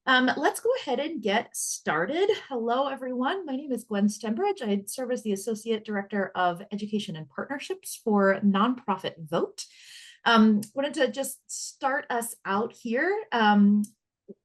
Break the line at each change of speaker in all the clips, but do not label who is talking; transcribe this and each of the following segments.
Let's go ahead and get started. Hello, everyone. My name is Gwen Stembridge. I serve as the Associate Director of Education and Partnerships for Nonprofit Vote. Wanted to just start us out here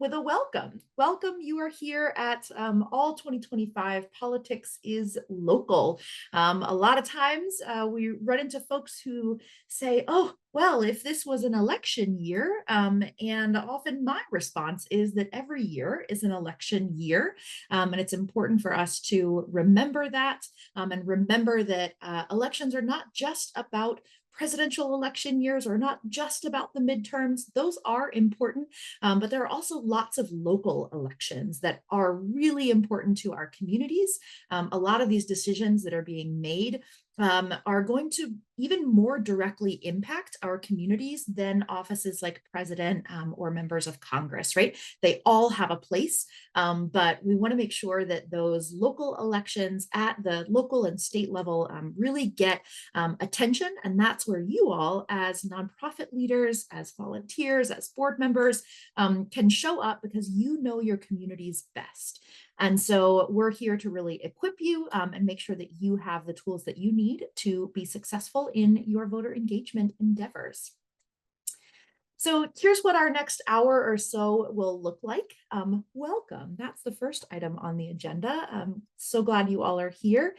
with a welcome. Welcome, you are here at All 2025 Politics is Local. A lot of times we run into folks who say, oh, well, if this was an election year, and often my response is that every year is an election year, and it's important for us to remember that and remember that elections are not just about presidential election years or not just about the midterms. Those are important, but there are also lots of local elections that are really important to our communities. A lot of these decisions that are being made are going to even more directly impact our communities than offices like president or members of Congress, right? They all have a place, but we want to make sure that those local elections at the local and state level really get attention. And that's where you all, as nonprofit leaders, as volunteers, as board members, can show up because you know your communities best. And so we're here to really equip you and make sure that you have the tools that you need to be successful in your voter engagement endeavors. So here's what our next hour or so will look like. Welcome. That's the first item on the agenda. I'm so glad you all are here.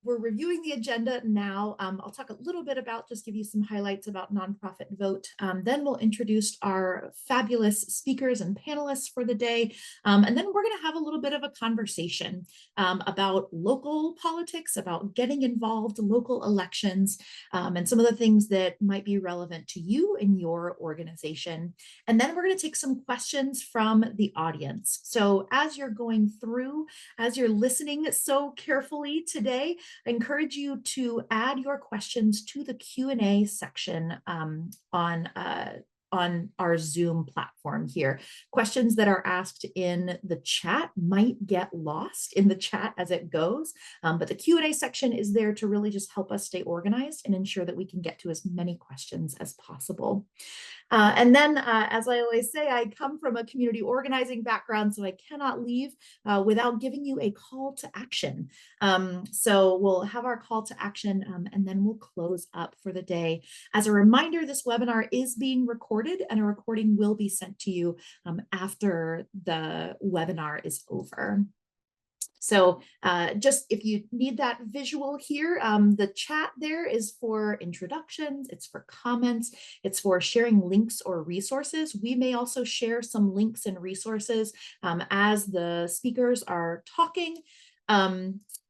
We're reviewing the agenda now. I'll talk a little bit about, just give you some highlights about Nonprofit Vote. Then we'll introduce our fabulous speakers and panelists for the day. And then we're going to have a little bit of a conversation about local politics, about getting involved, local elections, and some of the things that might be relevant to you and your organization. And then we're going to take some questions from the audience. So as you're going through, as you're listening so carefully today, I encourage you to add your questions to the Q&A section on our Zoom platform here. Questions that are asked in the chat might get lost in the chat as it goes, but the Q&A section is there to really just help us stay organized and ensure that we can get to as many questions as possible. And then, as I always say, I come from a community organizing background, so I cannot leave without giving you a call to action. So we'll have our call to action, and then we'll close up for the day. As a reminder, this webinar is being recorded, and a recording will be sent to you after the webinar is over. So just if you need that visual here, the chat there is for introductions, it's for comments, it's for sharing links or resources. We may also share some links and resources as the speakers are talking.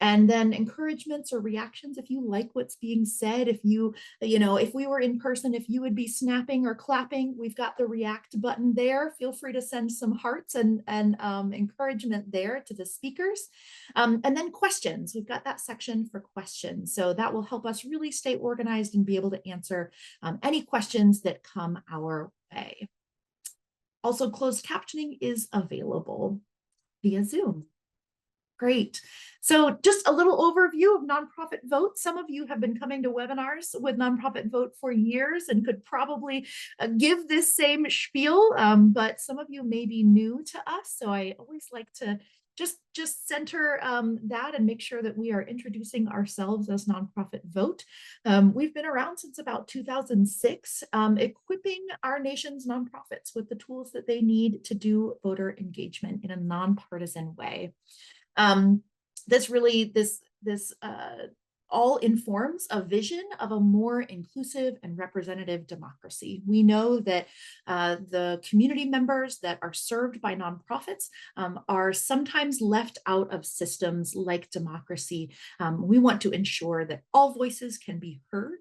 And then encouragements or reactions if you like what's being said. If if we were in person, if you would be snapping or clapping, we've got the react button there. Feel free to send some hearts and encouragement there to the speakers. And then questions, we've got that section for questions. So that will help us really stay organized and be able to answer any questions that come our way. Also, closed captioning is available via Zoom. Great. So just a little overview of Nonprofit Vote. Some of you have been coming to webinars with Nonprofit Vote for years and could probably give this same spiel, but some of you may be new to us. So I always like to just center that and make sure that we are introducing ourselves as Nonprofit Vote. We've been around since about 2006, equipping our nation's nonprofits with the tools that they need to do voter engagement in a nonpartisan way. This all informs a vision of a more inclusive and representative democracy. We know that the community members that are served by nonprofits are sometimes left out of systems like democracy. We want to ensure that all voices can be heard,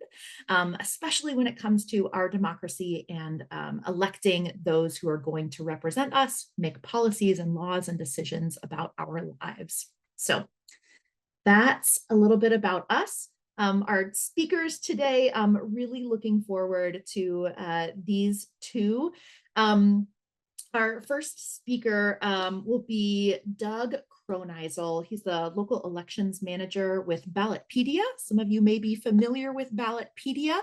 especially when it comes to our democracy and electing those who are going to represent us, make policies and laws and decisions about our lives. So that's a little bit about us. Our speakers today, really looking forward to these two. Our first speaker will be Doug Cronizel. He's the local elections manager with Ballotpedia. Some of you may be familiar with Ballotpedia.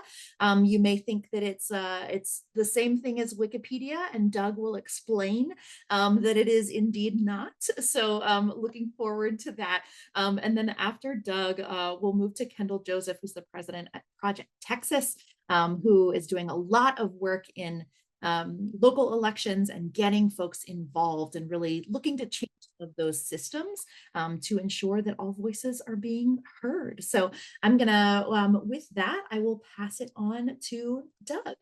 You may think that it's the same thing as Wikipedia, and Doug will explain that it is indeed not. So looking forward to that. And then after Doug, we'll move to Kendall Joseph, who's the president at Project Texas, who is doing a lot of work in local elections and getting folks involved and really looking to change of those systems to ensure that all voices are being heard. So I'm gonna, with that, I will pass it on to Doug.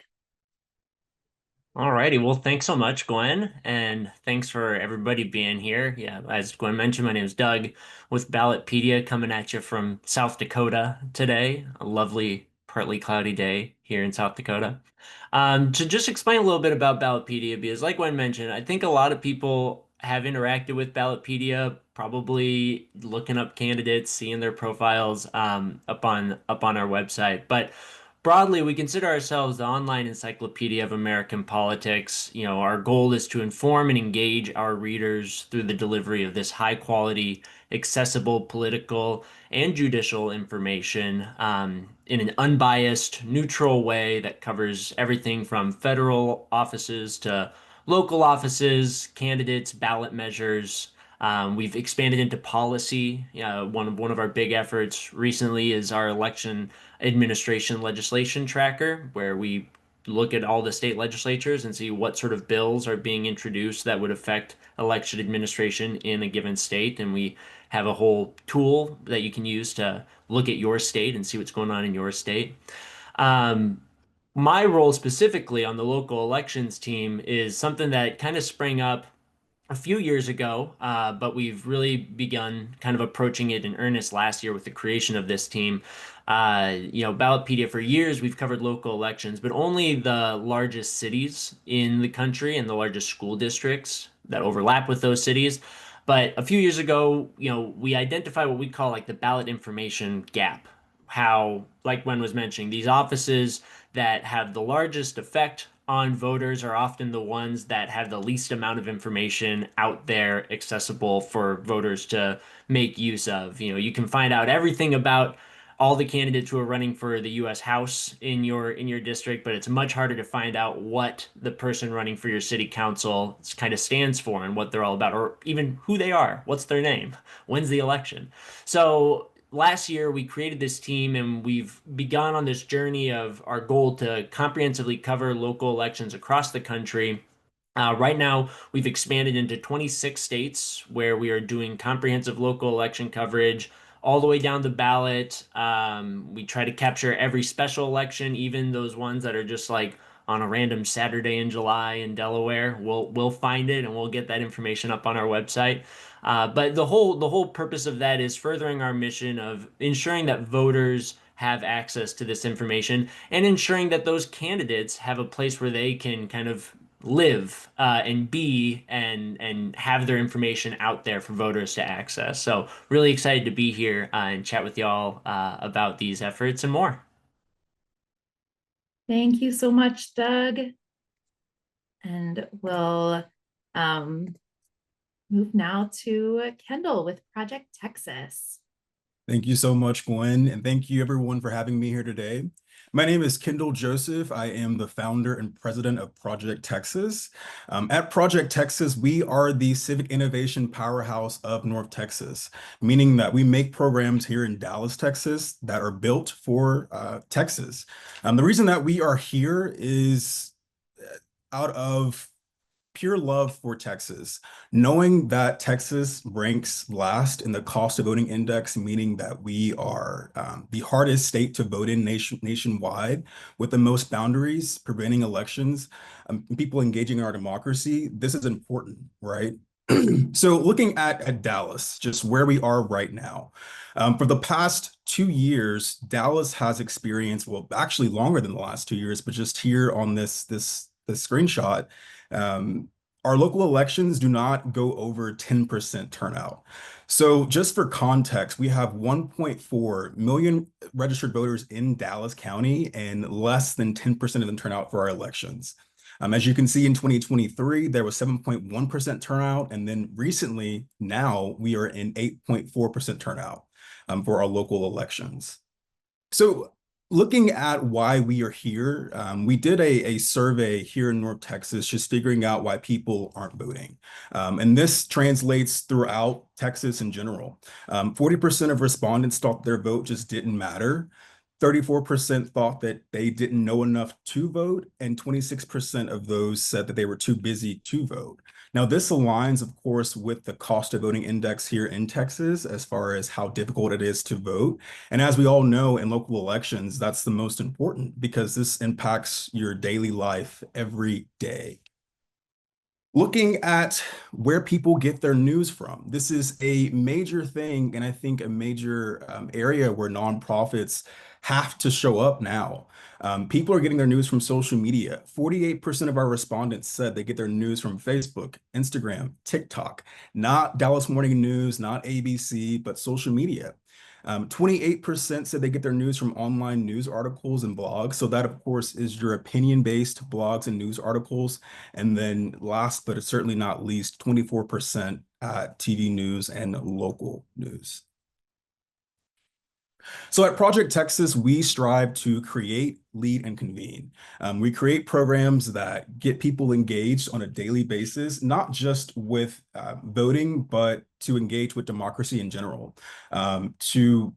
All righty. Well, thanks so much, Gwen, and thanks for everybody being here. Yeah, as Gwen mentioned, my name is Doug with Ballotpedia coming at you from South Dakota today. A lovely, partly cloudy day here in South Dakota. To just explain a little bit about Ballotpedia, because like Gwen mentioned, I think a lot of people have interacted with Ballotpedia, probably looking up candidates, seeing their profiles up on our website, but broadly, we consider ourselves the online encyclopedia of American politics. You know, our goal is to inform and engage our readers through the delivery of this high quality, accessible political and judicial information in an unbiased, neutral way that covers everything from federal offices to local offices, candidates, ballot measures. We've expanded into policy. One of our big efforts recently is our election administration legislation tracker, where we look at all the state legislatures and see what sort of bills are being introduced that would affect election administration in a given state. And we have a whole tool that you can use to look at your state and see what's going on in your state. Um, my role specifically on the local elections team is something that kind of sprang up a few years ago, but we've really begun kind of approaching it in earnest last year with the creation of this team. Ballotpedia for years, we've covered local elections, but only the largest cities in the country and the largest school districts that overlap with those cities. But a few years ago, we identified what we call like the ballot information gap. How, like Gwen was mentioning, these offices that have the largest effect on voters are often the ones that have the least amount of information out there accessible for voters to make use of. You can find out everything about all the candidates who are running for the US House in your district, but it's much harder to find out what the person running for your city council kind of stands for and what they're all about, or even who they are, what's their name, when's the election. So last year we created this team and we've begun on this journey of our goal to comprehensively cover local elections across the country. Right now, we've expanded into 26 states where we are doing comprehensive local election coverage all the way down the ballot. We try to capture every special election, even those ones that are just like on a random Saturday in July in Delaware. We'll find it and we'll get that information up on our website. But the whole purpose of that is furthering our mission of ensuring that voters have access to this information and ensuring that those candidates have a place where they can kind of live and be and have their information out there for voters to access. So really excited to be here and chat with y'all about these efforts and more.
Thank you so much, Doug. And we'll um, move now to Kendall with Project Texas.
Thank you so much, Gwen, and thank you everyone for having me here today. My name is Kendall Joseph. I am the founder and president of Project Texas. At Project Texas, we are the civic innovation powerhouse of North Texas, meaning that we make programs here in Dallas, Texas, that are built for Texas. The reason that we are here is out of pure love for Texas, knowing that Texas ranks last in the cost of voting index, meaning that we are the hardest state to vote in nationwide with the most boundaries preventing elections, people engaging in our democracy. This is important, right? So looking at Dallas, just where we are right now, for the past 2 years, Dallas has experienced, well, actually longer than the last 2 years, but just here on this screenshot, um, our local elections do not go over 10% turnout. So just for context, we have 1.4 million registered voters in Dallas County and less than 10% of them turn out for our elections. As you can see in 2023, there was 7.1% turnout. And then recently, now we are in 8.4% turnout for our local elections. So looking at why we are here, we did a survey here in North Texas, just figuring out why people aren't voting. And this translates throughout Texas in general. 40% of respondents thought their vote just didn't matter. 34% thought that they didn't know enough to vote, and 26% of those said that they were too busy to vote. Now, this aligns, of course, with the cost of voting index here in Texas as far as how difficult it is to vote. And as we all know, in local elections, that's the most important because this impacts your daily life every day. Looking at where people get their news from, this is a major thing, and I think a major area where nonprofits have to show up now. People are getting their news from social media. 48% of our respondents said they get their news from Facebook, Instagram, TikTok, not Dallas Morning News, not ABC, but social media. 28% said they get their news from online news articles and blogs. So that, of course, is your opinion-based blogs and news articles. And then last, but certainly not least, 24% TV news and local news. So at Project Texas, we strive to create, lead, and convene. We create programs that get people engaged on a daily basis, not just with voting, but to engage with democracy in general, to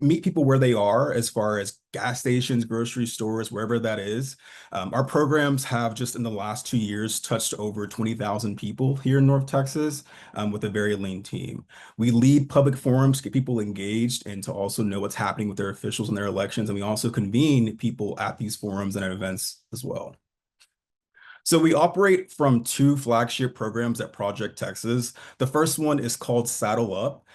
meet people where they are as far as gas stations, grocery stores, wherever that is. Our programs have just in the last 2 years touched over 20,000 people here in North Texas with a very lean team. We lead public forums, get people engaged and to also know what's happening with their officials in their elections. And we also convene people at these forums and events as well. So we operate from 2 flagship programs at Project Texas. The first one is called Saddle Up.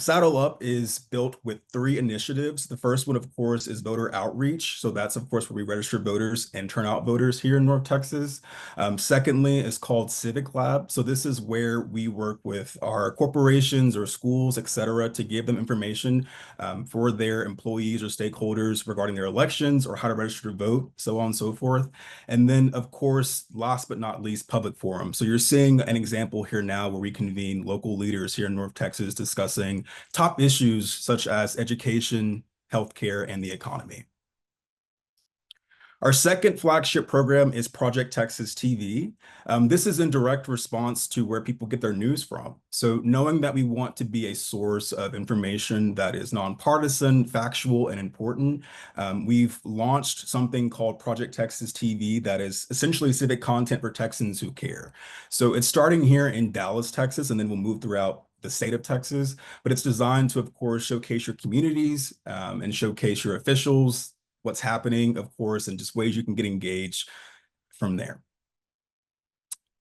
Saddle Up is built with 3 initiatives. The first one, of course, is voter outreach. So that's, of course, where we register voters and turn out voters here in North Texas. Secondly, is called Civic Lab. So this is where we work with our corporations or schools, et cetera, to give them information for their employees or stakeholders regarding their elections or how to register to vote, so on and so forth. And then, of course, last but not least, public forum. So you're seeing an example here now where we convene local leaders here in North Texas discussing top issues such as education, healthcare, and the economy. Our second flagship program is Project Texas TV. This is in direct response to where people get their news from. So knowing that we want to be a source of information that is nonpartisan, factual, and important, we've launched something called Project Texas TV that is essentially civic content for Texans who care. So it's starting here in Dallas, Texas, and then we'll move throughout the state of Texas, but it's designed to, of course, showcase your communities and showcase your officials, what's happening, of course, and just ways you can get engaged from there.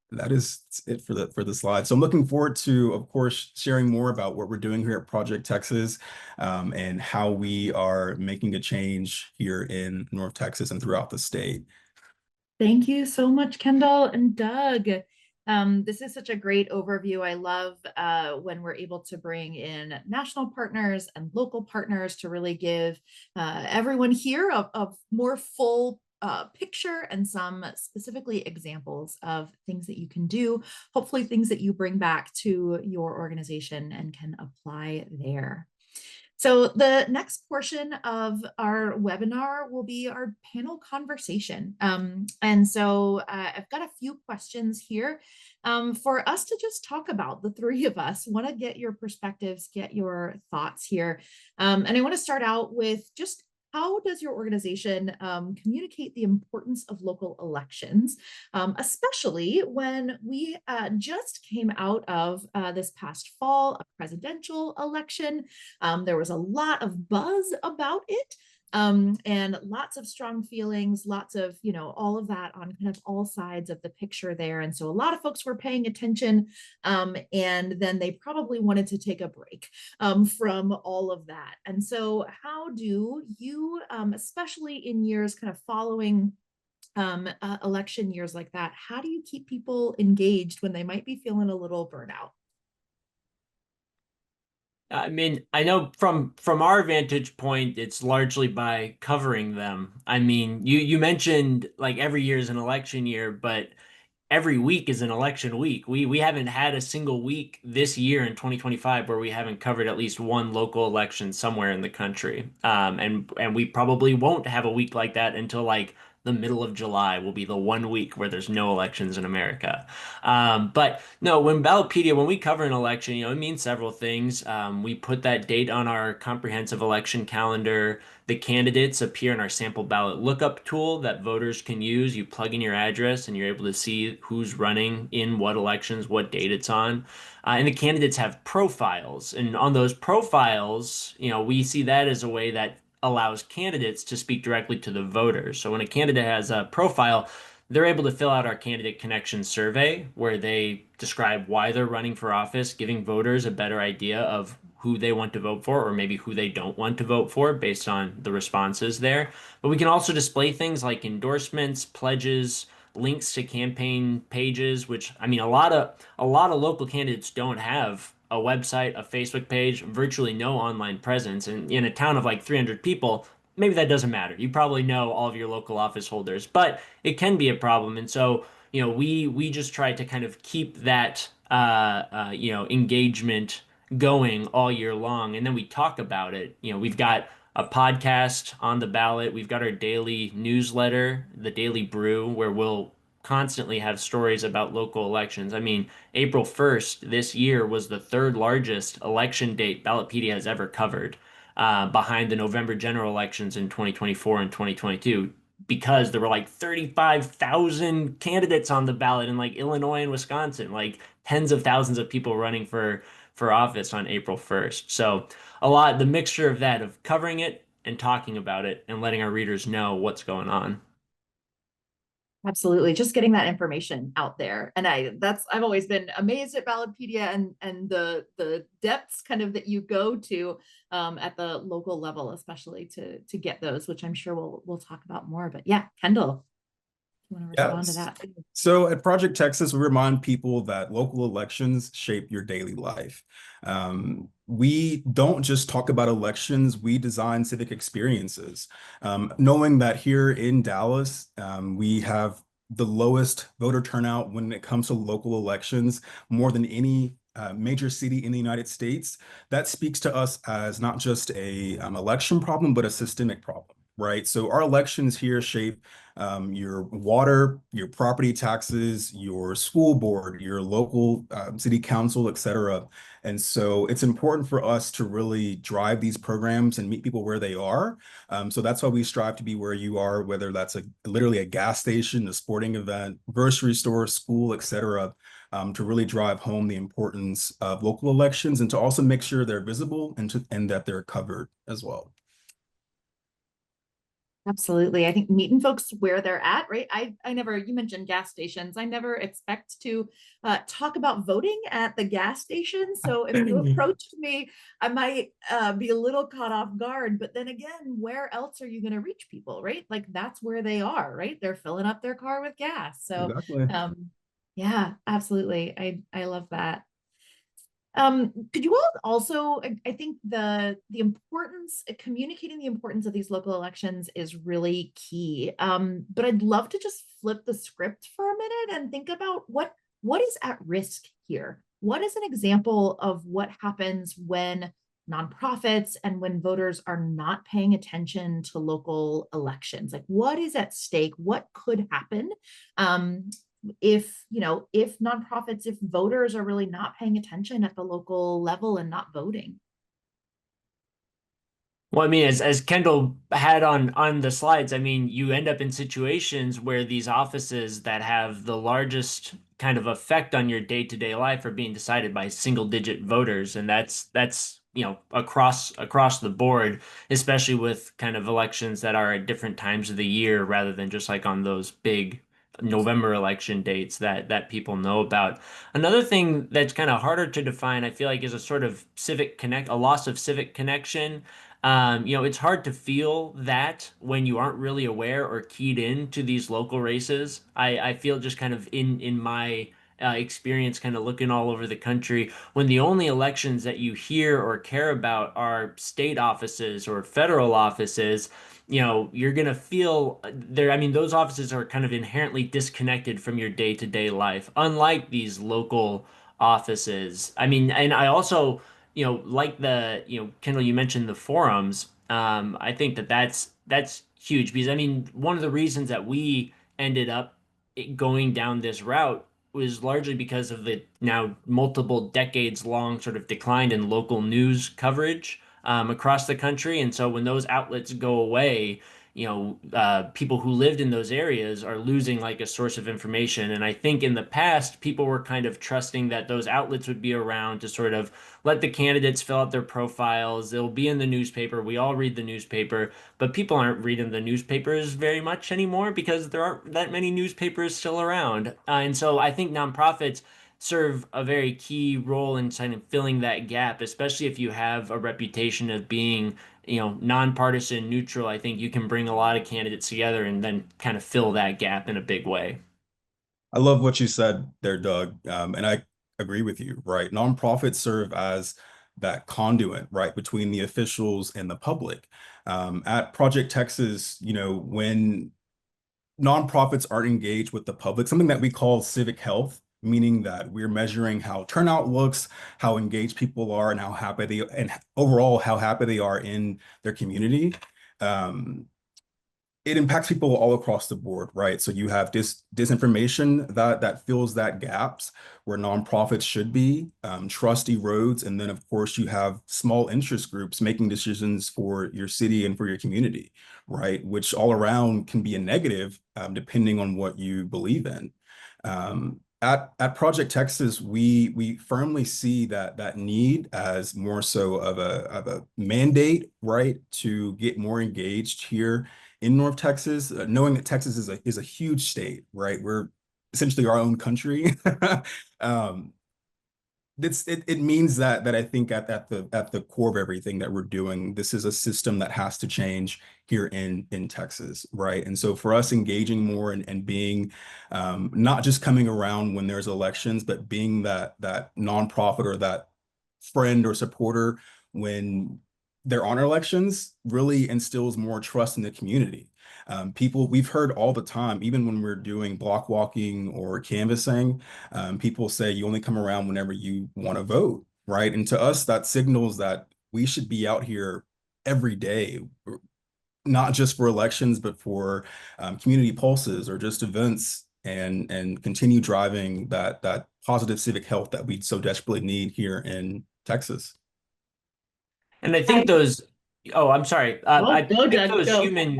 That is it for the slide. So I'm looking forward to, of course, sharing more about what we're doing here at Project Texas and how we are making a change here in North Texas and throughout the state.
Thank you so much, Kendall and Doug. This is such a great overview. I love when we're able to bring in national partners and local partners to really give everyone here a more full picture and some specifically examples of things that you can do, hopefully things that you bring back to your organization and can apply there. So the next portion of our webinar will be our panel conversation. And so I've got a few questions here for us to just talk about. The 3 of us want to get your perspectives, get your thoughts here. And I want to start out with just how does your organization communicate the importance of local elections, especially when we just came out of this past fall, a presidential election. There was a lot of buzz about it. And lots of strong feelings, lots of, all of that on kind of all sides of the picture there. And so a lot of folks were paying attention, and then they probably wanted to take a break from all of that. And so how do you, especially in years kind of following election years like that, how do you keep people engaged when they might be feeling a little burnout?
I mean, I know from our vantage point, it's largely by covering them. I mean, you mentioned like every year is an election year, but every week is an election week. We haven't had a single week this year in 2025 where we haven't covered at least one local election somewhere in the country. And we probably won't have a week like that until like the middle of July will be the one week where there's no elections in America. But no, when Ballotpedia, when we cover an election, it means several things. We put that date on our comprehensive election calendar. The candidates appear in our sample ballot lookup tool that voters can use. You plug in your address and you're able to see who's running in what elections, what date it's on. And the candidates have profiles. And on those profiles, we see that as a way that allows candidates to speak directly to the voters. So when a candidate has a profile, they're able to fill out our candidate connection survey where they describe why they're running for office, giving voters a better idea of who they want to vote for or maybe who they don't want to vote for based on the responses there. But we can also display things like endorsements, pledges, links to campaign pages, which I mean a lot of local candidates don't have a website, a Facebook page, virtually no online presence. And in a town of like 300 people, maybe that doesn't matter. You probably know all of your local office holders, but it can be a problem. And so, we just try to kind of keep that engagement going all year long, and then we talk about it. We've got a podcast on the ballot. We've got our daily newsletter, the Daily Brew, where we'll constantly have stories about local elections. I mean, April 1st this year was the third largest election date Ballotpedia has ever covered, behind the November general elections in 2024 and 2022, because there were like 35,000 candidates on the ballot in like Illinois and Wisconsin, like tens of thousands of people running for office on April 1st. So the mixture of that, of covering it and talking about it and letting our readers know what's going on.
Absolutely. Just getting that information out there. And I've always been amazed at Ballotpedia and the depths kind of that you go to at the local level, especially to get those, which I'm sure we'll talk about more. But yeah, Kendall, you want to respond to
Yes.
that?
So at Project Texas, we remind people that local elections shape your daily life. We don't just talk about elections, we design civic experiences. Knowing that here in Dallas, we have the lowest voter turnout when it comes to local elections, more than any major city in the United States, that speaks to us as not just a election problem, but a systemic problem. Right. So our elections here shape your water, your property taxes, your school board, your local city council, et cetera. And so it's important for us to really drive these programs and meet people where they are. So that's why we strive to be where you are, whether that's literally a gas station, a sporting event, grocery store, school, et cetera. To really drive home the importance of local elections and to also make sure they're visible and that they're covered as well.
Absolutely. I think meeting folks where they're at, right? I never, you mentioned gas stations. I never expect to talk about voting at the gas station. So if you approached me, I might be a little caught off guard. But then again, where else are you going to reach people, right? Like that's where they are, right? They're filling up their car with gas. So
Exactly.
yeah, absolutely. I love that. Could you all also, I think the importance, communicating the importance of these local elections is really key. But I'd love to just flip the script for a minute and think about what is at risk here. What is an example of what happens when nonprofits and when voters are not paying attention to local elections? Like what is at stake? What could happen? If nonprofits, if voters are really not paying attention at the local level and not voting.
Well, I mean, as Kendall had on the slides, I mean, you end up in situations where these offices that have the largest kind of effect on your day-to-day life are being decided by single-digit voters, and that's across the board, especially with kind of elections that are at different times of the year rather than just like on those big November election dates that people know about. Another thing that's kind of harder to define, I feel like, is a sort of a loss of civic connection. It's hard to feel that when you aren't really aware or keyed in to these local races. I feel just kind of in my experience kind of looking all over the country when the only elections that you hear or care about are state offices or federal offices. You're going to feel there. I mean, those offices are kind of inherently disconnected from your day-to-day life, unlike these local offices. I mean, and I also, like Kendall, you mentioned the forums. I think that's huge because I mean, one of the reasons that we ended up going down this route was largely because of the now multiple decades long sort of decline in local news coverage across the country. And so when those outlets go away, people who lived in those areas are losing like a source of information. And I think in the past, people were kind of trusting that those outlets would be around to sort of let the candidates fill out their profiles. They'll be in the newspaper. We all read the newspaper, but people aren't reading the newspapers very much anymore because there aren't that many newspapers still around. And so I think nonprofits serve a very key role in kind of filling that gap, especially if you have a reputation of being, nonpartisan, neutral. I think you can bring a lot of candidates together and then kind of fill that gap in a big way.
I love what you said there, Doug. And I agree with you, right? Nonprofits serve as that conduit, right, between the officials and the public. At Project Texas, when nonprofits aren't engaged with the public, something that we call civic health, meaning that we're measuring how turnout looks, how engaged people are, and overall how happy they are in their community. Um, it impacts people all across the board, right? So you have disinformation that fills that gaps where nonprofits should be, trust erodes, and then of course you have small interest groups making decisions for your city and for your community, right? Which all around can be a negative, depending on what you believe in. At Project Texas, we firmly see that need as more so of a mandate, right, to get more engaged here in North Texas, knowing that Texas is a huge state, right? We're essentially our own country. um, it means that I think at the core of everything that we're doing, this is a system that has to change here in Texas, right? And so for us engaging more and being not just coming around when there's elections, but being that nonprofit or that friend or supporter when there aren't elections really instills more trust in the community. We've heard all the time, even when we're doing block walking or canvassing, people say you only come around whenever you want to vote, right? And to us, that signals that we should be out here every day, not just for elections, but for community pulses or just events, and continue driving that positive civic health that we so desperately need here in Texas.
And I
I,
think oh, I'm sorry.
oh,
I
go,
think
Doug, go.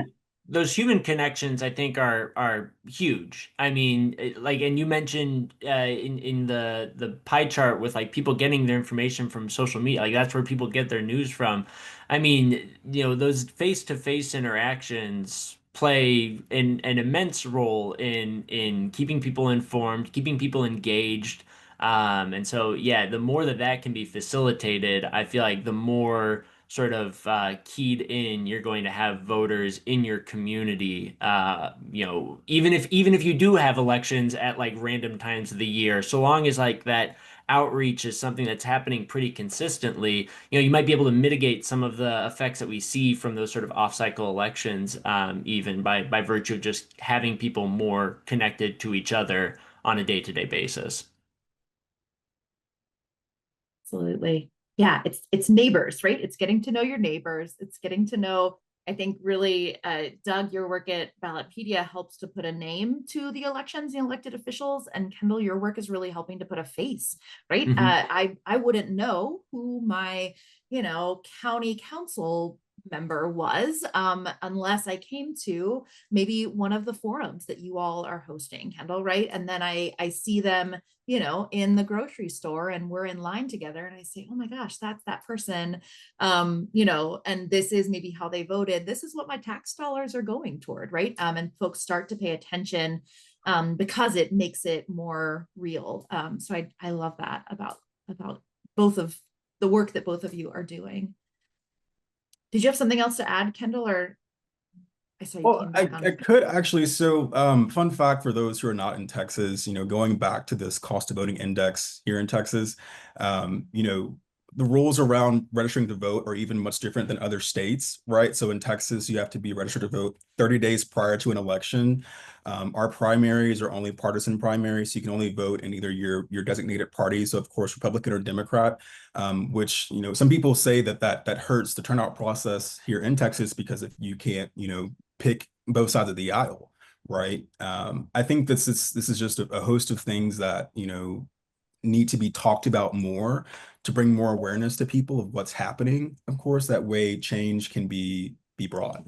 those human connections, I think are huge. I mean, like, and you mentioned in the pie chart with like people getting their information from social media, like that's where people get their news from. I mean, those face-to-face interactions play an immense role in keeping people informed, keeping people engaged. And so, yeah, the more that can be facilitated, I feel like the more sort of keyed in you're going to have voters in your community. Even if you do have elections at like random times of the year, so long as like that outreach is something that's happening pretty consistently, you might be able to mitigate some of the effects that we see from those sort of off-cycle elections, even by virtue of just having people more connected to each other on a day-to-day basis.
Absolutely. Yeah, it's neighbors, right? It's getting to know your neighbors. It's getting to know, I think really, Doug, your work at Ballotpedia helps to put a name to the elections, the elected officials, and Kendall, your work is really helping to put a face, right?
Mhm.
I wouldn't know who my, county council member was unless I came to maybe one of the forums that you all are hosting, Kendall, right? And then I see them in the grocery store and we're in line together and I say, oh my gosh, that's that person, and this is maybe how they voted. This is what my tax dollars are going toward, right? And folks start to pay attention because it makes it more real. So I love that about both of the work that both of you are doing. Did you have something else to add, Kendall, or? I saw you
Well,
came
I,
back
I
on.
could actually. So, fun fact for those who are not in Texas, going back to this cost of voting index here in Texas, um, you know, the rules around registering to vote are even much different than other states, right? So in Texas, you have to be registered to vote 30 days prior to an election. Our primaries are only partisan primaries, so you can only vote in either your designated party. So of course, Republican or Democrat, which some people say that hurts the turnout process here in Texas because if you can't, pick both sides of the aisle, right? I think this is just a host of things that need to be talked about more to bring more awareness to people of what's happening. Of course, that way change can be brought.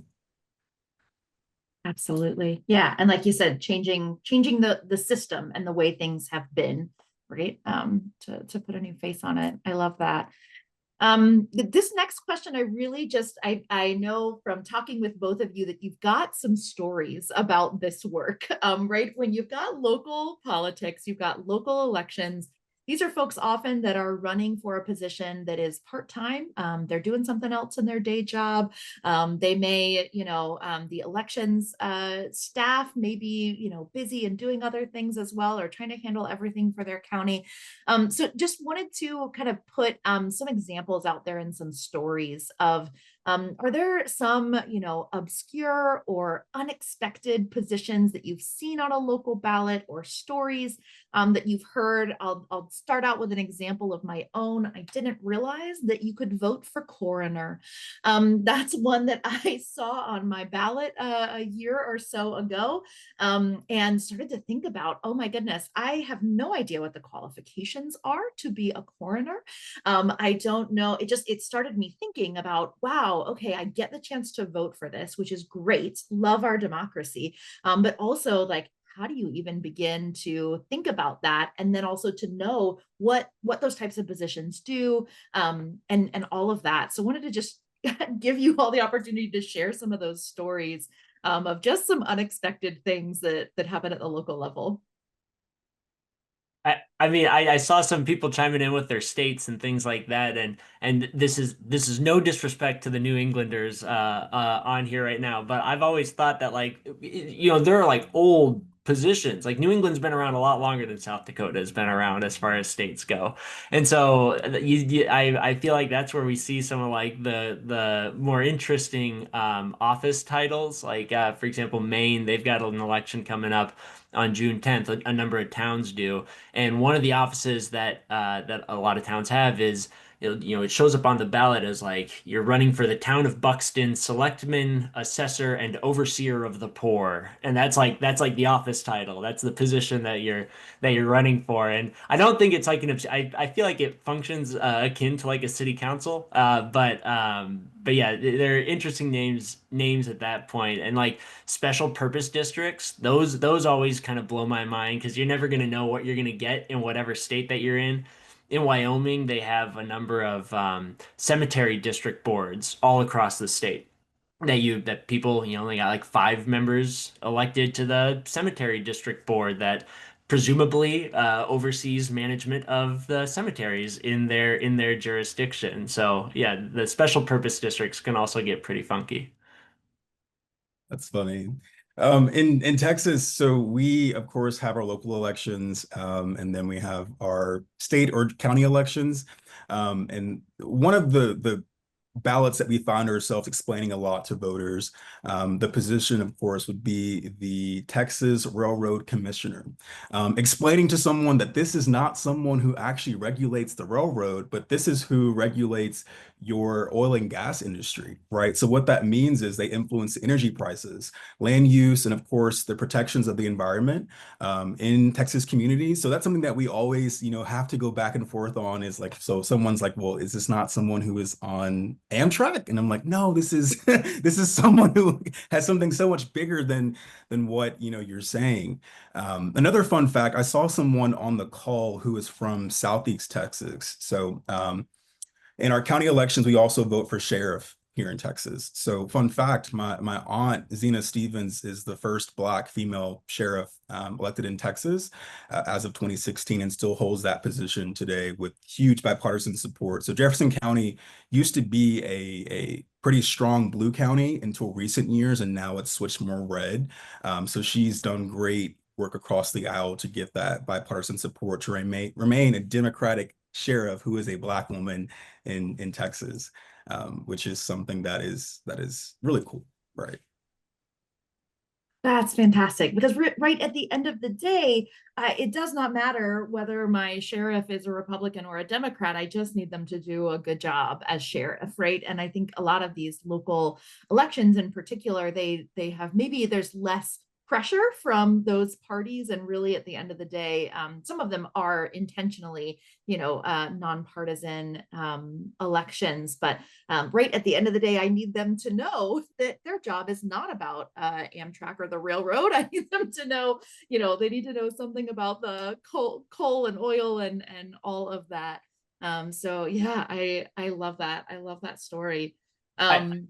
Absolutely. Yeah. And like you said, changing the system and the way things have been, right? To put a new face on it. I love that. This next question, I really just I know from talking with both of you that you've got some stories about this work. Right? When you've got local politics, you've got local elections. These are folks often that are running for a position that is part-time. They're doing something else in their day job. They may, the elections staff may be, busy and doing other things as well, or trying to handle everything for their county. So just wanted to kind of put some examples out there and some stories of, are there some, obscure or unexpected positions that you've seen on a local ballot or stories that you've heard? I'll start out with an example of my own. I didn't realize that you could vote for coroner. That's one that I saw on my ballot a year or so ago, and started to think about, oh my goodness, I have no idea what the qualifications are to be a coroner. I don't know. It started me thinking about, wow, okay, I get the chance to vote for this, which is great. Love our democracy. But also like, how do you even begin to think about that? And then also to know what those types of positions do, and all of that. So wanted to just give you all the opportunity to share some of those stories of just some unexpected things that happen at the local level.
I mean, I saw some people chiming in with their states and things like that, and this is no disrespect to the New Englanders on here right now, but I've always thought that like there are like old positions. Like New England's been around a lot longer than South Dakota has been around as far as states go, and so I feel like that's where we see some of like the more interesting office titles. Like for example, Maine, they've got an election coming up on June 10th. A number of towns do. And one of the offices that a lot of towns have is, it shows up on the ballot as like you're running for the town of Buxton selectman, assessor, and overseer of the poor. And that's like the office title. That's the position that you're running for. And I don't think it's like I feel like it functions akin to like a city council. But yeah, they're interesting names at that point. And like special purpose districts, those always kind of blow my mind because you're never going to know what you're going to get in whatever state that you're in. In Wyoming, they have a number of cemetery district boards all across the state that people, they got like 5 members elected to the cemetery district board that presumably oversees management of the cemeteries in their jurisdiction. So yeah, the special purpose districts can also get pretty funky.
That's funny. In Texas, so we of course have our local elections, and then we have our state or county elections. And one of the ballots that we find ourselves explaining a lot to voters, the position, of course, would be the Texas Railroad Commissioner, explaining to someone that this is not someone who actually regulates the railroad, but this is who regulates your oil and gas industry, right? So what that means is they influence energy prices, land use, and of course, the protections of the environment in Texas communities. So that's something that we always, have to go back and forth on is like, so someone's like, well, is this not someone who is on Amtrak? And I'm like, no, this is this is someone who has something so much bigger than what, you're saying. Another fun fact, I saw someone on the call who is from Southeast Texas. So in our county elections, we also vote for sheriff. here in Texas. So fun fact, my aunt, Zena Stevens, is the first Black female sheriff elected in Texas as of 2016 and still holds that position today with huge bipartisan support. So Jefferson County used to be a pretty strong blue county until recent years, and now it's switched more red. So she's done great work across the aisle to get that bipartisan support to remain a Democratic sheriff who is a Black woman in Texas, which is something that is really cool, right?
That's fantastic because right at the end of the day, it does not matter whether my sheriff is a Republican or a Democrat. I just need them to do a good job as sheriff, right? And I think a lot of these local elections in particular, they have, maybe there's less pressure from those parties, and really at the end of the day, some of them are intentionally, nonpartisan elections, but right at the end of the day, I need them to know that their job is not about Amtrak or the railroad. I need them to know, they need to know something about the coal and oil and all of that. So yeah, I love that. I love that story.
I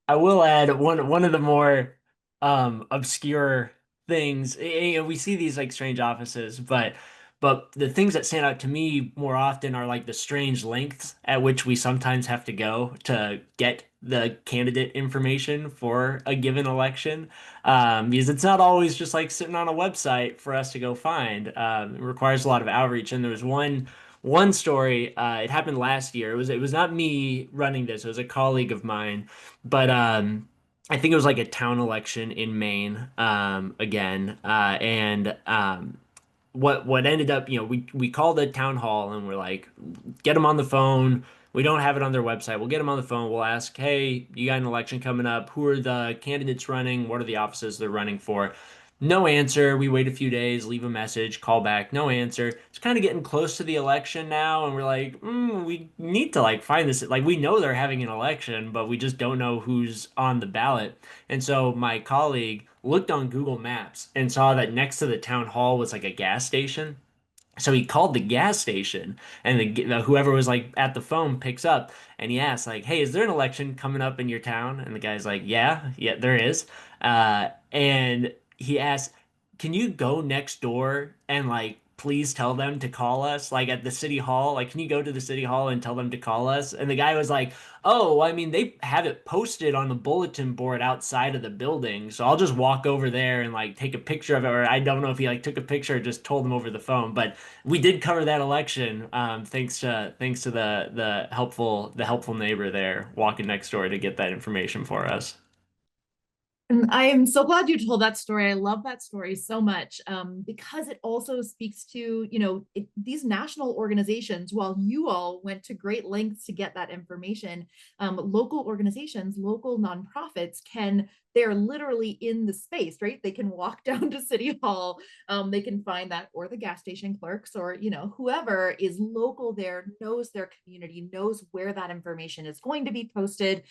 I will add one of the more obscure things. We see these like strange offices, but the things that stand out to me more often are like the strange lengths at which we sometimes have to go to get the candidate information for a given election. Because it's not always just like sitting on a website for us to go find. It requires a lot of outreach. And there was one story. It happened last year. It was not me running this. It was a colleague of mine, but I think it was like a town election in Maine, again, and what ended up, we called the town hall and we're like, get them on the phone. We don't have it on their website. We'll get them on the phone. We'll ask, hey, you got an election coming up. Who are the candidates running? What are the offices they're running for? No answer. We wait a few days, leave a message, call back, no answer. It's kind of getting close to the election now, and we're like, we need to like find this. Like we know they're having an election, but we just don't know who's on the ballot. And so my colleague looked on Google Maps and saw that next to the town hall was like a gas station. So he called the gas station, and whoever was like at the phone picks up, and he asks like, "Hey, is there an election coming up in your town?" And the guy's like, "Yeah, yeah, there is." And he asks, "Can you go next door and like please tell them to call us like at the city hall? Like, can you go to the city hall and tell them to call us?" And the guy was like, "Oh, I mean, they have it posted on the bulletin board outside of the building, so I'll just walk over there and like take a picture of it." Or I don't know if he like took a picture or just told them over the phone, but we did cover that election, thanks to the helpful neighbor there walking next door to get that information for us.
And I am so glad you told that story. I love that story so much, because it also speaks to, these national organizations, while you all went to great lengths to get that information, local organizations, local nonprofits they're literally in the space, right? They can walk down to City Hall, they can find that, or the gas station clerks, or, whoever is local there, knows their community, knows where that information is going to be posted.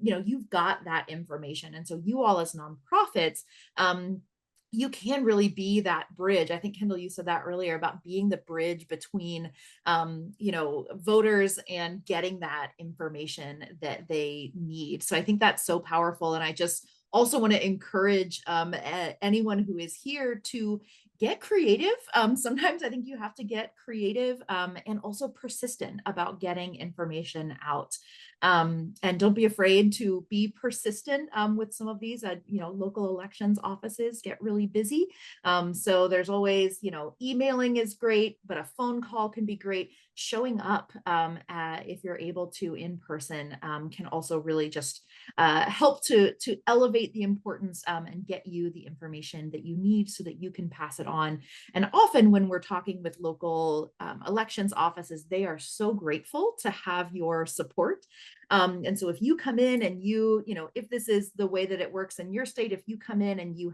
You've got that information. And so you all as nonprofits, you can really be that bridge. I think, Kendall, you said that earlier about being the bridge between, voters and getting that information that they need. So I think that's so powerful. And I just also want to encourage anyone who is here to get creative. Sometimes I think you have to get creative, and also persistent about getting information out. And don't be afraid to be persistent with some of these. Local elections offices get really busy. So there's always, emailing is great, but a phone call can be great. Showing up, if you're able to in person, can also really just help to elevate the importance, and get you the information that you need so that you can pass it on. And often when we're talking with local elections offices, they are so grateful to have your support. And so if you come in and if this is the way that it works in your state, if you come in and you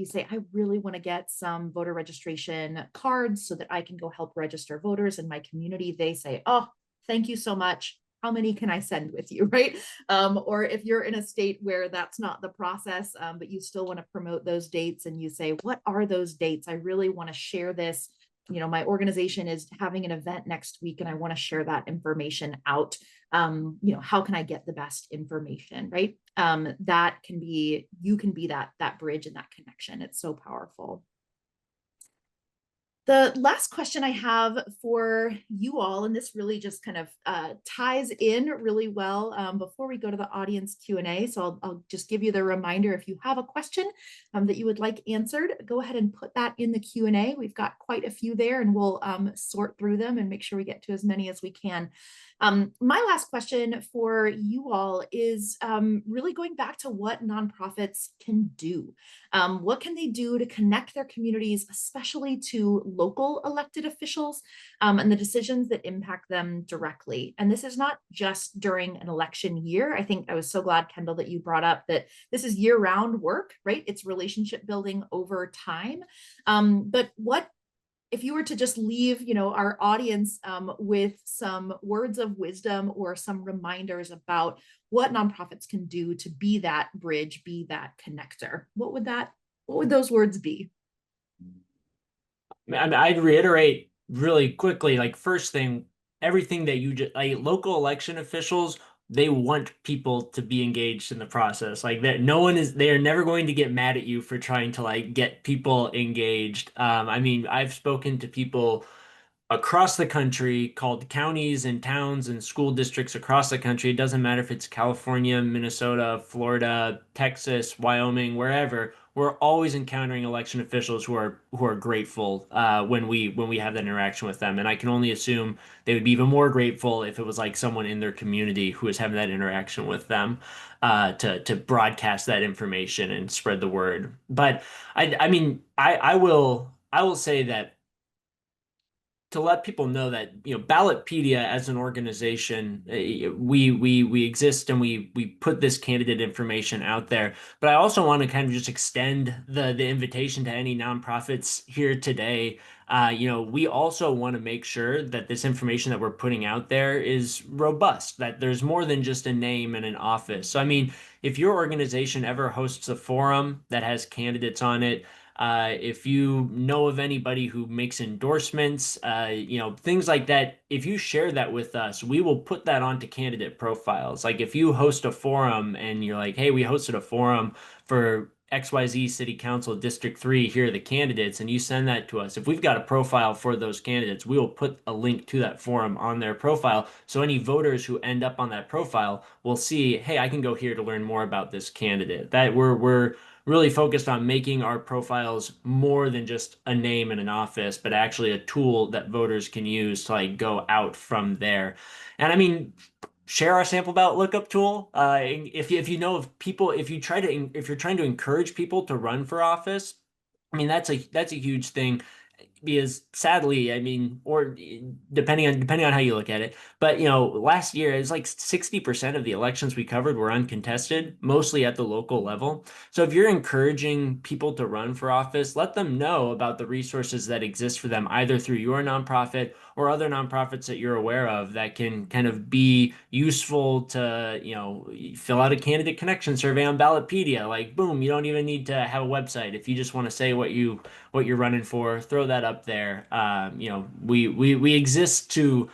say, I really want to get some voter registration cards so that I can go help register voters in my community, they say, oh, thank you so much. How many can I send with you, right? Or if you're in a state where that's not the process, but you still want to promote those dates, and you say, what are those dates? I really want to share this my organization is having an event next week and I want to share that information out. How can I get the best information, right? That can be, you can be that bridge and that connection. It's so powerful. The last question I have for you all, and this really just kind of ties in really well before we go to the audience Q&A. So I'll just give you the reminder, if you have a question that you would like answered, go ahead and put that in the Q&A. We've got quite a few there, and we'll sort through them and make sure we get to as many as we can. My last question for you all is really going back to what nonprofits can do. What can they do to connect their communities, especially to local elected officials and the decisions that impact them directly? And this is not just during an election year. I think I was so glad, Kendall, that you brought up that this is year-round work, right? It's relationship building over time. But what if you were to just leave, our audience with some words of wisdom or some reminders about what nonprofits can do to be that bridge, be that connector, what would those words be?
I mean, I'd reiterate really quickly, like first thing, everything that you just like local election officials, they want people to be engaged in the process. Like that, they are never going to get mad at you for trying to like get people engaged. I mean, I've spoken to people across the country, called counties and towns and school districts across the country. It doesn't matter if it's California, Minnesota, Florida, Texas, Wyoming, wherever. We're always encountering election officials who are grateful when we have that interaction with them. And I can only assume they would be even more grateful if it was like someone in their community who was having that interaction with them to broadcast that information and spread the word. But I mean I will say that to let people know that Ballotpedia as an organization, we exist and we put this candidate information out there. But I also want to kind of just extend the invitation to any nonprofits here today. We also want to make sure that this information that we're putting out there is robust, that there's more than just a name and an office. So I mean, if your organization ever hosts a forum that has candidates on it, if you know of anybody who makes endorsements, things like that, if you share that with us, we will put that onto candidate profiles. Like if you host a forum and you're like, hey, we hosted a forum for XYZ City Council District 3, here are the candidates, and you send that to us. If we've got a profile for those candidates, we will put a link to that forum on their profile. So any voters who end up on that profile will see, hey, I can go here to learn more about this candidate. That we're really focused on making our profiles more than just a name and an office, but actually a tool that voters can use to like go out from there. And I mean, share our sample ballot lookup tool. If you know of people, if you're trying to encourage people to run for office, I mean that's a huge thing because sadly, I mean, or depending on how you look at it, but last year it was like 60% of the elections we covered were uncontested, mostly at the local level. So if you're encouraging people to run for office, let them know about the resources that exist for them, either through your nonprofit or other nonprofits that you're aware of that can kind of be useful to, fill out a candidate connection survey on Ballotpedia. Like, boom, you don't even need to have a website. If you just want to say what you're running for, throw that up there. We exist to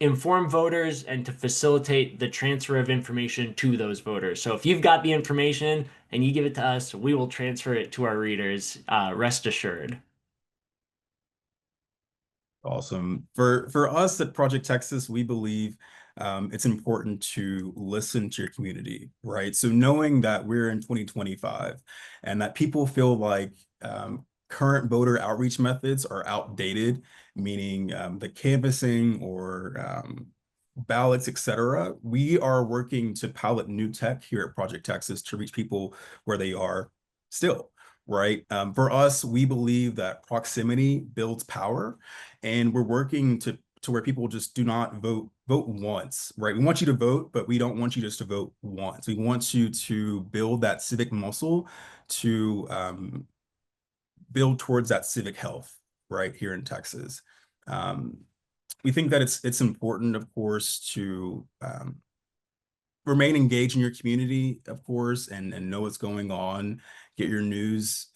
inform voters and to facilitate the transfer of information to those voters. So if you've got the information and you give it to us, we will transfer it to our readers. Rest assured.
Awesome. For us at Project Texas, we believe it's important to listen to your community, right? So knowing that we're in 2025 and that people feel like current voter outreach methods are outdated, meaning the canvassing or ballots, etc. We are working to pilot new tech here at Project Texas to reach people where they are still. Right. For us, we believe that proximity builds power, and we're working to where people just do not vote once. Right. We want you to vote, but we don't want you just to vote once. We want you to build that civic muscle to build towards that civic health right here in Texas. We think that it's important, of course, to remain engaged in your community, of course, and know what's going on. Get your news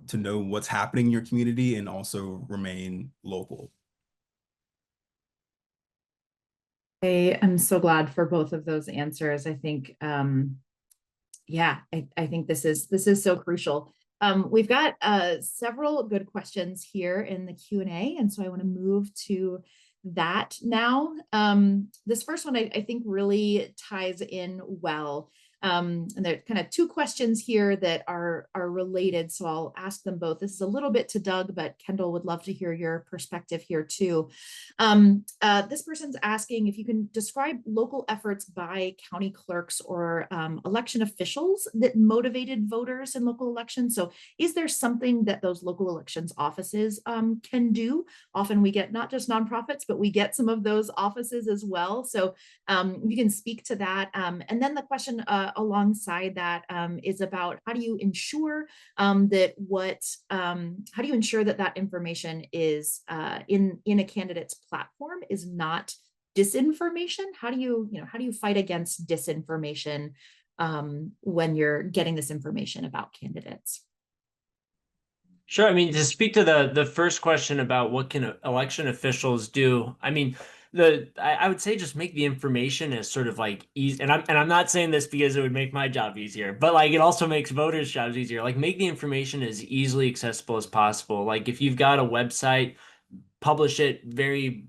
to know what's happening in your community, and also remain local.
I am so glad for both of those answers. I think, yeah, I think this is so crucial. We've got several good questions here in the Q&A, and so I want to move to that now. This first one I think really ties in well. And there are kind of two questions here that are related, so I'll ask them both. This is a little bit to Doug, but Kendall would love to hear your perspective here too. This person's asking if you can describe local efforts by county clerks or election officials that motivated voters in local elections. So is there something that those local elections offices can do? Often we get not just nonprofits, but we get some of those offices as well. So you can speak to that. And then the question alongside that is about how do you ensure that how do you ensure that that information is in a candidate's platform is not disinformation? How do you fight against disinformation when you're getting this information about candidates?
Sure. I mean, to speak to the first question about what can election officials do, I mean, I would say just make the information as sort of like easy. And I'm not saying this because it would make my job easier, but like it also makes voters' jobs easier. Like make the information as easily accessible as possible. Like if you've got a website, publish it very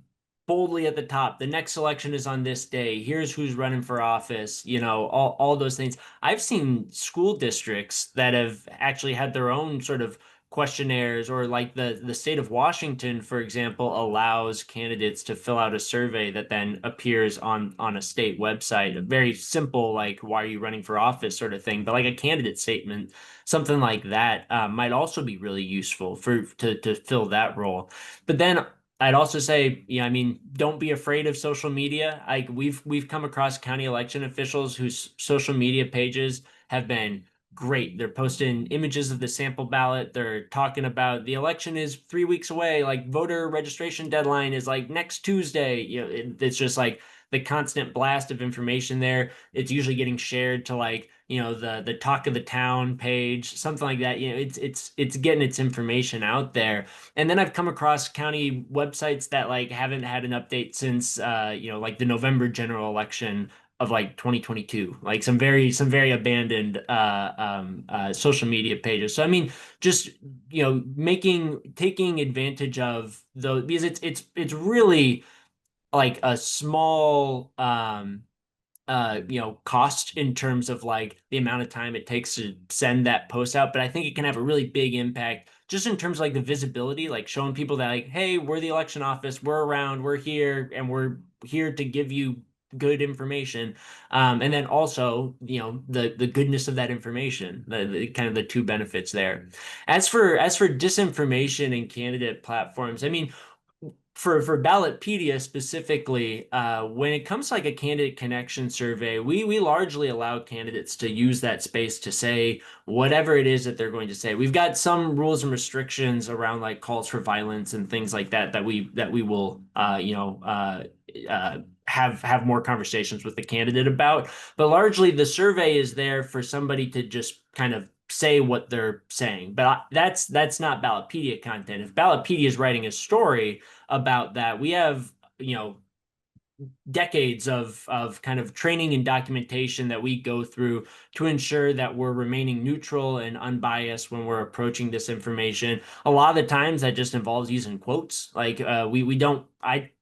boldly at the top. The next election is on this day. Here's who's running for office, all those things. I've seen school districts that have actually had their own sort of questionnaires, or like the state of Washington, for example, allows candidates to fill out a survey that then appears on a state website. A very simple, like, why are you running for office sort of thing, but like a candidate statement, something like that might also be really useful to fill that role. But then I'd also say, I mean, don't be afraid of social media. Like we've come across county election officials whose social media pages have been great. They're posting images of the sample ballot. They're talking about the election is 3 weeks away. Like voter registration deadline is like next Tuesday. It's just like the constant blast of information there. It's usually getting shared to like, the talk of the town page, something like that. It's getting its information out there. And then I've come across county websites that like haven't had an update since like the November general election of like 2022, like some very abandoned social media pages. So I mean, just taking advantage of those, because it's really like a small cost in terms of like the amount of time it takes to send that post out. But I think it can have a really big impact just in terms of like the visibility, like showing people that like, hey, we're the election office, we're around, we're here, and we're here to give you good information. And then also, the goodness of that information, the kind of the two benefits there. As for disinformation and candidate platforms, I mean, for Ballotpedia specifically, when it comes to like a candidate connection survey, we largely allow candidates to use that space to say whatever it is that they're going to say. We've got some rules and restrictions around like calls for violence and things like that that we will have more conversations with the candidate about. But largely the survey is there for somebody to just kind of say what they're saying. But that's not Ballotpedia content. If Ballotpedia is writing a story about that, we have decades of kind of training and documentation that we go through to ensure that we're remaining neutral and unbiased when we're approaching this information. A lot of the times that just involves using quotes. Like we don't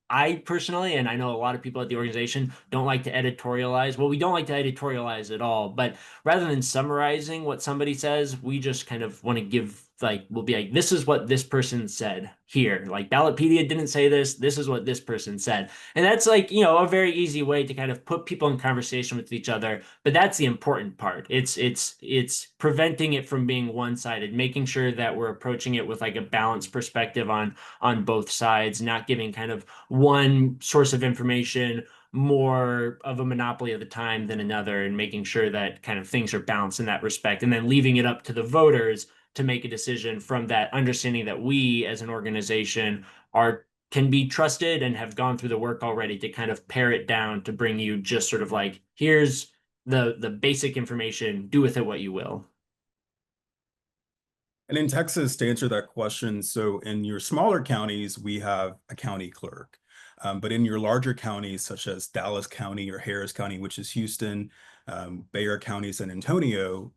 I personally, and I know a lot of people at the organization, don't like to editorialize. Well, we don't like to editorialize at all, but rather than summarizing what somebody says, we just kind of want to give, like, we'll be like, this is what this person said here. Like Ballotpedia didn't say this. This is what this person said. And that's like, a very easy way to kind of put people in conversation with each other. But that's the important part. It's preventing it from being one-sided, making sure that we're approaching it with like a balanced perspective on both sides, not giving kind of one source of information more of a monopoly of the time than another, and making sure that kind of things are balanced in that respect, and then leaving it up to the voters to make a decision from that understanding that we as an organization can be trusted and have gone through the work already to kind of pare it down to bring you just sort of like, here's the basic information, do with it what you will.
And in Texas, to answer that question, so in your smaller counties, we have a county clerk. But in your larger counties, such as Dallas County or Harris County, which is Houston, Bexar County, San Antonio,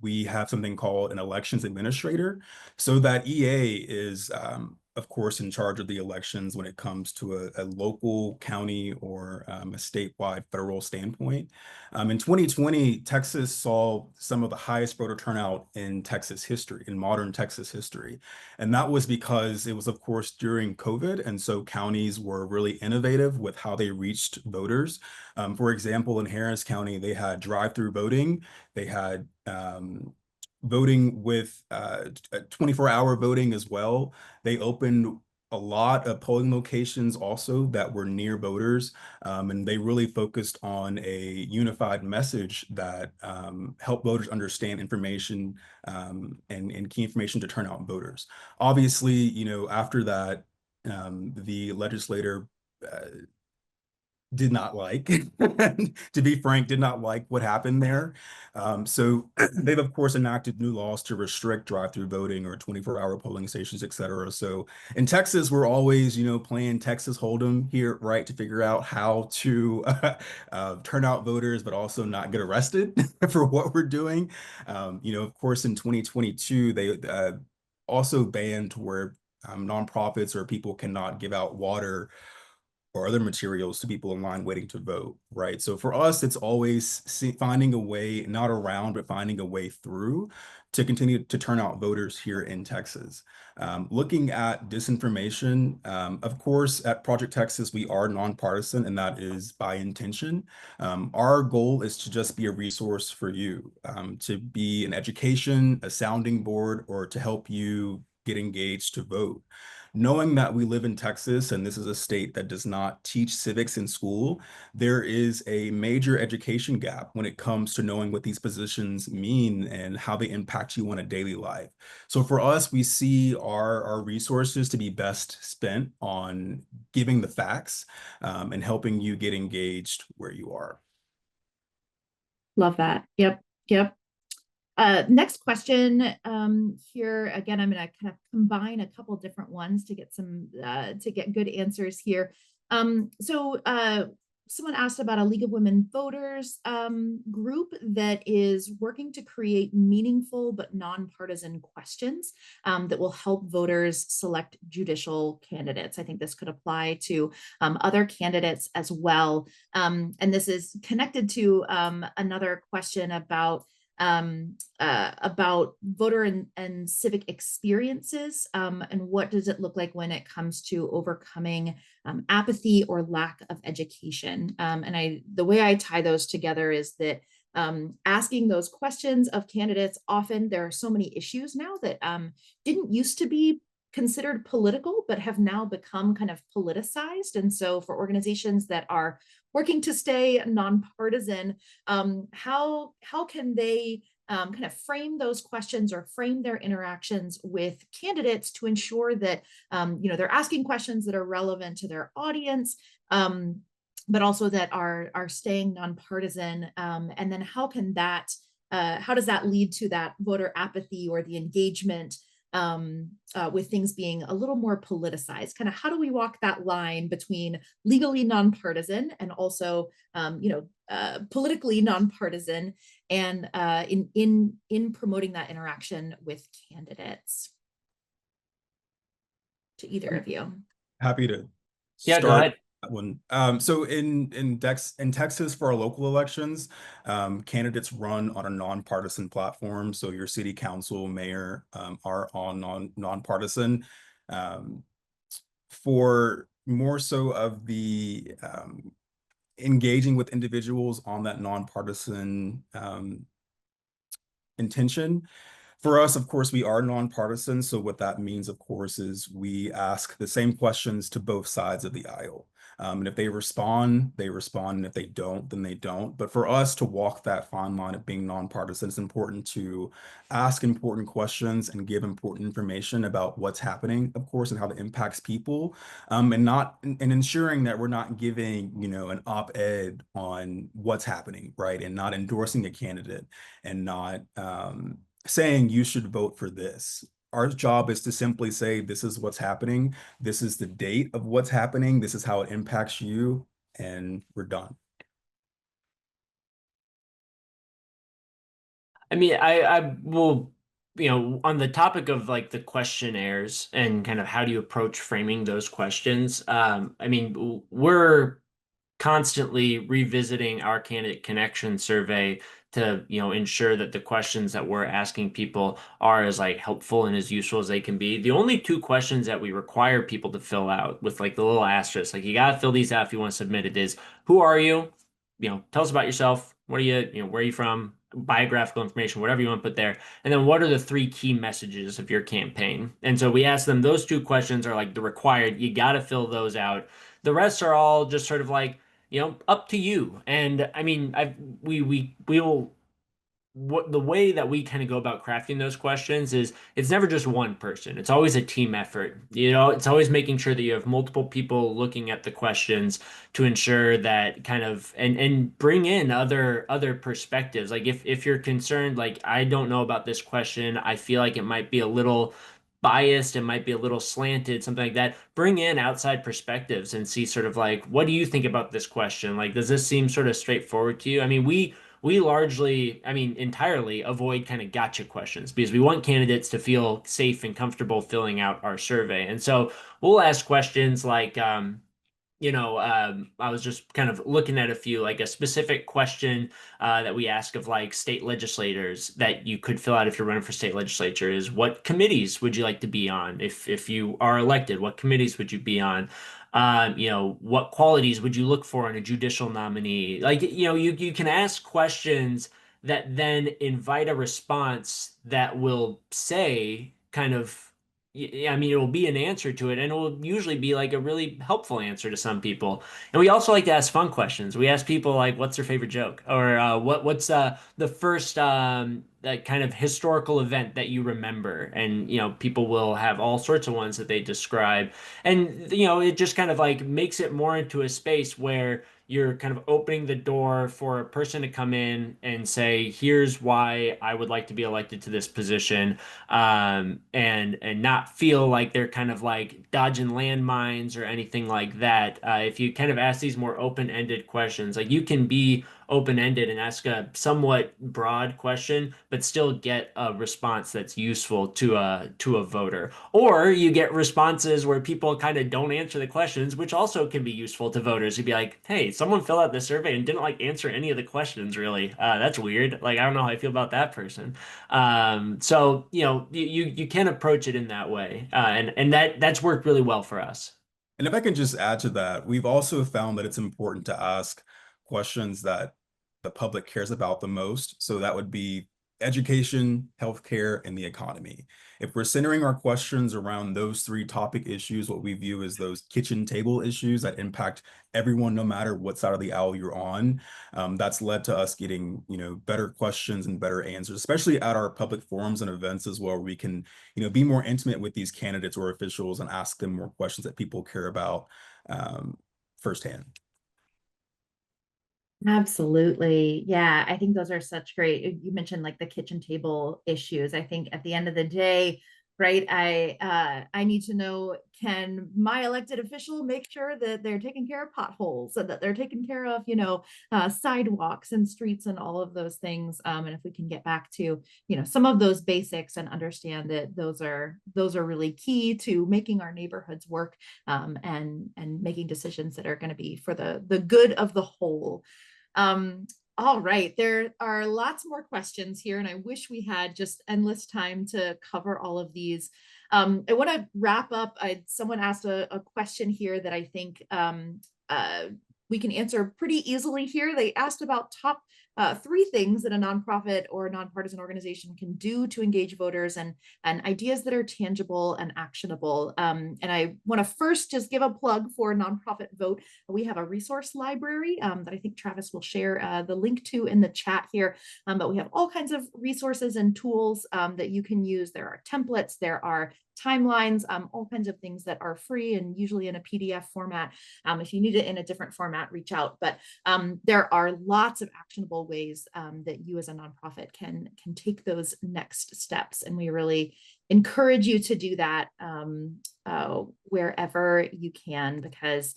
we have something called an elections administrator. So that EA is, of course, in charge of the elections when it comes to a local, county, or a statewide federal standpoint. In 2020, Texas saw some of the highest voter turnout in Texas history, in modern Texas history. And that was because it was, of course, during COVID. And so counties were really innovative with how they reached voters. For example, in Harris County, they had drive-through voting. They had voting with 24-hour voting as well. They opened a lot of polling locations also that were near voters, and they really focused on a unified message that helped voters understand information and key information to turn out voters. Obviously, you know, after that, the legislator did not like, to be frank, did not like what happened there. So they've, of course, enacted new laws to restrict drive-through voting or 24-hour polling stations, et cetera. So in Texas, we're always, you know, playing Texas Hold'em here, right, to figure out how to turn out voters, but also not get arrested for what we're doing. You know, of course, in 2022, they also banned where nonprofits or people cannot give out water or other materials to people in line waiting to vote, right? So for us, it's always finding a way, not around, but finding a way through to continue to turn out voters here in Texas. Looking at disinformation, of course, at Project Texas, we are nonpartisan, and that is by intention. Our goal is to just be a resource for you, to be an education, a sounding board, or to help you get engaged to vote. Knowing that we live in Texas and this is a state that does not teach civics in school, there is a major education gap when it comes to knowing what these positions mean and how they impact you on a daily life. So for us, we see our resources to be best spent on giving the facts and helping you get engaged where you are.
Love that. Yep. Yep. Next question here. Again, I'm going to kind of combine a couple different ones to get some to get good answers here. Someone asked about a League of Women Voters group that is working to create meaningful but nonpartisan questions that will help voters select judicial candidates. I think this could apply to other candidates as well. And this is connected to another question about voter and civic experiences, and what does it look like when it comes to overcoming apathy or lack of education. And the way I tie those together is that asking those questions of candidates, often there are so many issues now that didn't used to be considered political, but have now become kind of politicized. And so for organizations that are working to stay nonpartisan, how can they kind of frame those questions or frame their interactions with candidates to ensure that they're asking questions that are relevant to their audience, but also that are staying nonpartisan, and then how does that lead to that voter apathy or the engagement with things being a little more politicized? Kind of how do we walk that line between legally nonpartisan and also politically nonpartisan, and in promoting that interaction with candidates? To either of you.
Happy to
Yeah,
start
go ahead.
that one. So in Texas for our local elections, candidates run on a nonpartisan platform. So your city council, mayor are on nonpartisan. For more so of the engaging with individuals on that nonpartisan intention. For us, of course, we are nonpartisan. So what that means, of course, is we ask the same questions to both sides of the aisle. And if they respond, they respond. And if they don't, then they don't. But for us to walk that fine line of being nonpartisan, it's important to ask important questions and give important information about what's happening, of course, and how it impacts people, and ensuring that we're not giving, an op-ed on what's happening, right? And not endorsing a candidate and not saying you should vote for this. Our job is to simply say, this is what's happening. This is the date of what's happening. This is how it impacts you, and we're done.
I mean, I will, on the topic of like the questionnaires and kind of how do you approach framing those questions. I mean, we're constantly revisiting our candidate connection survey to, ensure that the questions that we're asking people are as like helpful and as useful as they can be. The only two questions that we require people to fill out with like the little asterisk, like you gotta fill these out if you want to submit it, is who are you? Tell us about yourself. What are you, where are you from? Biographical information, whatever you want to put there. And then what are the three key messages of your campaign? And so we ask them, those two questions are like the required, you got to fill those out. The rest are all just sort of like, up to you. And I mean, we will what the way that we kind of go about crafting those questions is it's never just one person. It's always a team effort. It's always making sure that you have multiple people looking at the questions to ensure that kind of and bring in other perspectives. Like if you're concerned, like I don't know about this question, I feel like it might be a little biased, it might be a little slanted, something like that. Bring in outside perspectives and see sort of like, what do you think about this question? Like, does this seem sort of straightforward to you? I mean, we largely, I mean, entirely avoid kind of gotcha questions because we want candidates to feel safe and comfortable filling out our survey. And so we'll ask questions like, I was just kind of looking at a few, like a specific question that we ask of like state legislators that you could fill out if you're running for state legislature is what committees would you like to be on? If you are elected, what committees would you be on? What qualities would you look for in a judicial nominee? Like, you can ask questions that then invite a response that will say kind of I mean, it will be an answer to it, and it will usually be like a really helpful answer to some people. And we also like to ask fun questions. We ask people like, "What's their favorite joke?" or what's the first that kind of historical event that you remember?" And people will have all sorts of ones that they describe, and it just kind of like makes it more into a space where you're kind of opening the door for a person to come in and say, "Here's why I would like to be elected to this position." And not feel like they're kind of like dodging landmines or anything like that. If you kind of ask these more open-ended questions, like you can be open-ended and ask a somewhat broad question, but still get a response that's useful to a voter. Or you get responses where people kind of don't answer the questions, which also can be useful to voters. You'd be like, "Hey, someone filled out this survey and didn't like answer any of the questions, really. That's weird. Like, I don't know how I feel about that person." So you can approach it in that way, and that's worked really well for us.
And if I can just add to that, we've also found that it's important to ask questions that the public cares about the most. So that would be education, healthcare, and the economy. If we're centering our questions around those three topic issues, what we view as those kitchen table issues that impact everyone, no matter what side of the aisle you're on, that's led to us getting, better questions and better answers, especially at our public forums and events as well, where we can, be more intimate with these candidates or officials and ask them more questions that people care about firsthand.
Absolutely. Yeah, I think those are such great. You mentioned like the kitchen table issues. I think at the end of the day, right, I need to know, can my elected official make sure that they're taking care of potholes and that they're taking care of, sidewalks and streets and all of those things. And if we can get back to, some of those basics and understand that those are really key to making our neighborhoods work, and making decisions that are going to be for the good of the whole. All right, there are lots more questions here, and I wish we had just endless time to cover all of these. I want to wrap up. Someone asked a question here that I think we can answer pretty easily here. They asked about top three things that a nonprofit or a nonpartisan organization can do to engage voters, and ideas that are tangible and actionable. And I want to first just give a plug for Nonprofit Vote. We have a resource library that I think Travis will share the link to in the chat here. But we have all kinds of resources and tools that you can use. There are templates, there are timelines, all kinds of things that are free and usually in a PDF format. If you need it in a different format, reach out. But there are lots of actionable ways that you as a nonprofit can take those next steps. And we really encourage you to do that wherever you can, because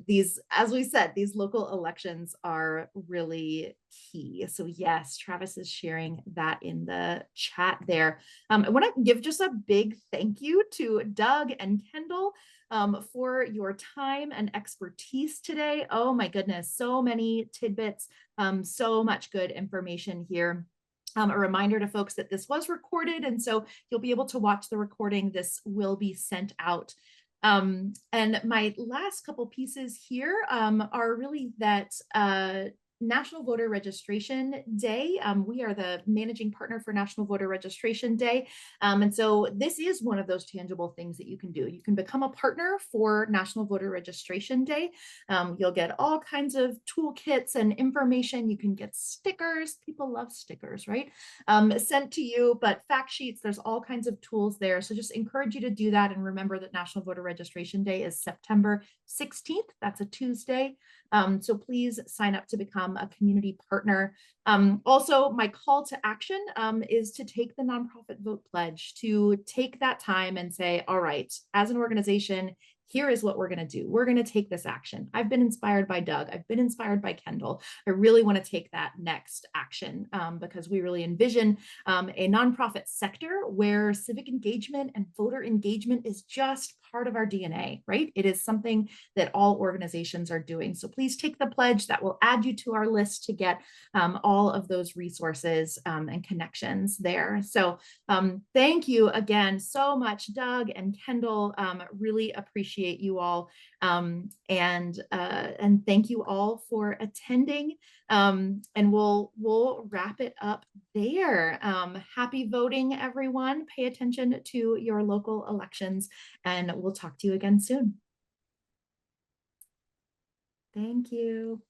these, as we said, these local elections are really key. So yes, Travis is sharing that in the chat there. I want to give just a big thank you to Doug and Kendall for your time and expertise today. Oh my goodness, so many tidbits, so much good information here. A reminder to folks that this was recorded, and so you'll be able to watch the recording. This will be sent out. And my last couple pieces here are really that National Voter Registration Day. We are the managing partner for National Voter Registration Day. And so this is one of those tangible things that you can do. You can become a partner for National Voter Registration Day. You'll get all kinds of toolkits and information. You can get stickers. People love stickers, right? Sent to you, but fact sheets, there's all kinds of tools there. So just encourage you to do that. And remember that National Voter Registration Day is September 16th. That's a Tuesday. So please sign up to become a community partner. Also, my call to action is to take the nonprofit vote pledge, to take that time and say, all right, as an organization, here is what we're going to do. We're going to take this action. I've been inspired by Doug. I've been inspired by Kendall. I really want to take that next action because we really envision a nonprofit sector where civic engagement and voter engagement is just part of our DNA, right? It is something that all organizations are doing. So please take the pledge. That will add you to our list to get all of those resources and connections there. So thank you again so much, Doug and Kendall. Really appreciate you all. And thank you all for attending. And we'll wrap it up there. Happy voting, everyone. Pay attention to your local elections, and we'll talk to you again soon. Thank you.